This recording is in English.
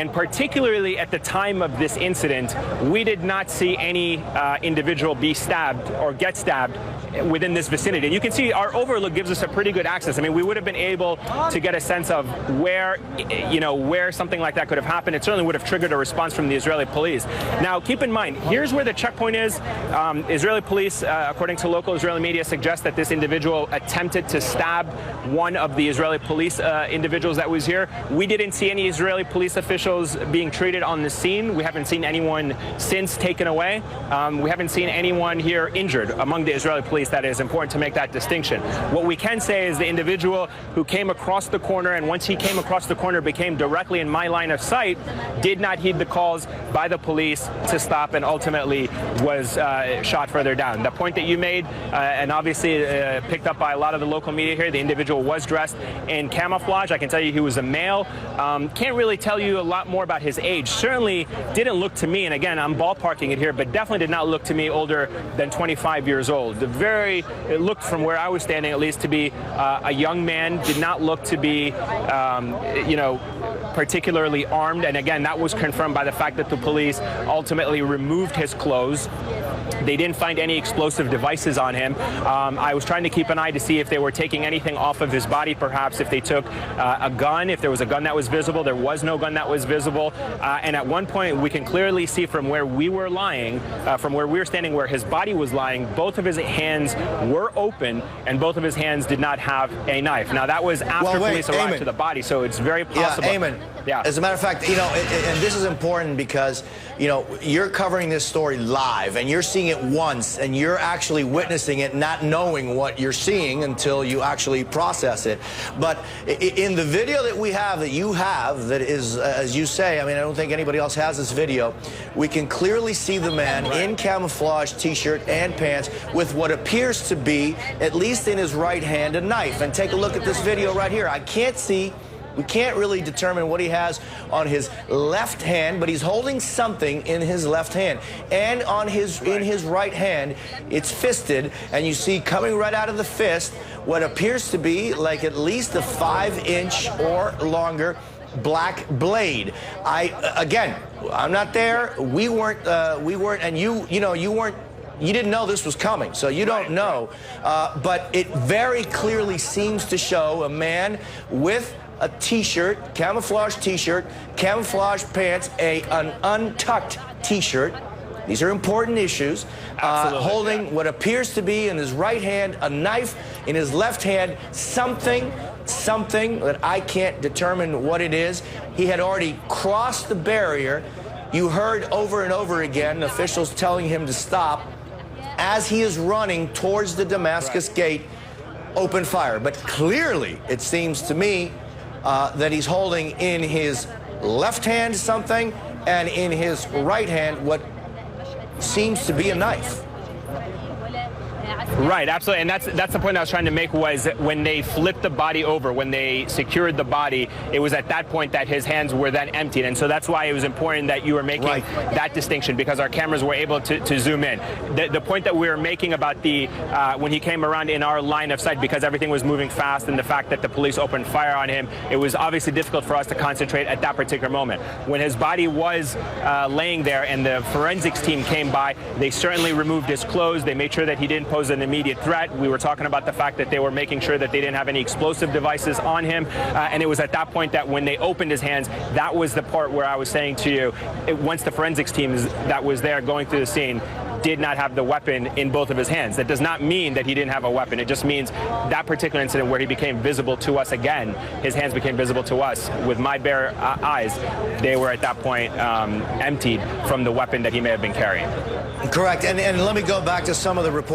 And particularly at the time of this incident, we did not see any individual be stabbed or get stabbed within this vicinity. And you can see our overlook gives us a pretty good access. I mean, we would have been able to get a sense of where, where something like that could have happened. It certainly would have triggered a response from the Israeli police. Now, keep in mind, here's where the checkpoint is. Israeli police, according to local Israeli media, suggest that this individual attempted to stab one of the Israeli police individuals that was here. We didn't see any Israeli police officials being treated on the scene. We haven't seen anyone since taken away. We haven't seen anyone here injured among the Israeli police. That is important to make that distinction. What we can say is the individual who came across the corner, and once he came across the corner became directly in my line of sight, did not heed the calls by the police to stop and ultimately was shot further down. The point that you made, and obviously picked up by a lot of the local media here, the individual was dressed in camouflage. I can tell you he was a male. Can't really tell you a lot more about his age. Certainly didn't look to me, and again, I'm ballparking it here, but definitely did not look to me older than 25 years old. It looked from where I was standing at least to be a young man, did not look to be, particularly armed. And again, that was confirmed by the fact that the police ultimately removed his clothes. They didn't find any explosive devices on him. I was trying to keep an eye to see if they were taking anything off of his body, perhaps if they took a gun, if there was a gun that was visible. There was no gun that was visible. And at one point, we can clearly see from where we were lying, from where we were standing, where his body was lying, both of his hands were open and both of his hands did not have a knife. Now, that was after police arrived to the body, so it's very possible. Yeah, Ayman. Yeah. As a matter of fact, and this is important because, you're covering this story live and you're seeing it once and you're actually witnessing it, not knowing what you're seeing until you actually process it. But in the video that we have, that you have, that is, as you say, I don't think anybody else has this video, we can clearly see the man in camouflage T-shirt and pants with what appears to be, at least in his right hand, a knife. And take a look at this video right here. We can't really determine what he has on his left hand, but he's holding something in his left hand. And in his right hand, it's fisted, and you see coming right out of the fist what appears to be like at least a 5-inch or longer black blade. I'm not there. We weren't, and you didn't know this was coming, so you don't know. But it very clearly seems to show a man with a T-shirt, camouflage T-shirt, camouflage pants, an untucked T-shirt. These are important issues. Holding what appears to be in his right hand a knife, in his left hand something that I can't determine what it is. He had already crossed the barrier. You heard over and over again officials telling him to stop. As he is running towards the Damascus gate, open fire. But clearly, it seems to me, that he's holding in his left hand something and in his right hand what seems to be a knife. Right, absolutely, and that's the point I was trying to make, was that when they flipped the body over, when they secured the body, it was at that point that his hands were then emptied, and so that's why it was important that you were making that distinction, because our cameras were able to zoom in. The point that we were making about when he came around in our line of sight, because everything was moving fast and the fact that the police opened fire on him, it was obviously difficult for us to concentrate at that particular moment. When his body was laying there and the forensics team came by, they certainly removed his clothes. They made sure that he didn't pose an immediate threat. We were talking about the fact that they were making sure that they didn't have any explosive devices on him, and it was at that point that when they opened his hands, that was the part where I was saying to you, once the forensics team that was there going through the scene did not have the weapon in both of his hands. That does not mean that he didn't have a weapon. It just means that particular incident where he became visible to us again, his hands became visible to us with my bare eyes, they were at that point emptied from the weapon that he may have been carrying. Correct, and let me go back to some of the reporting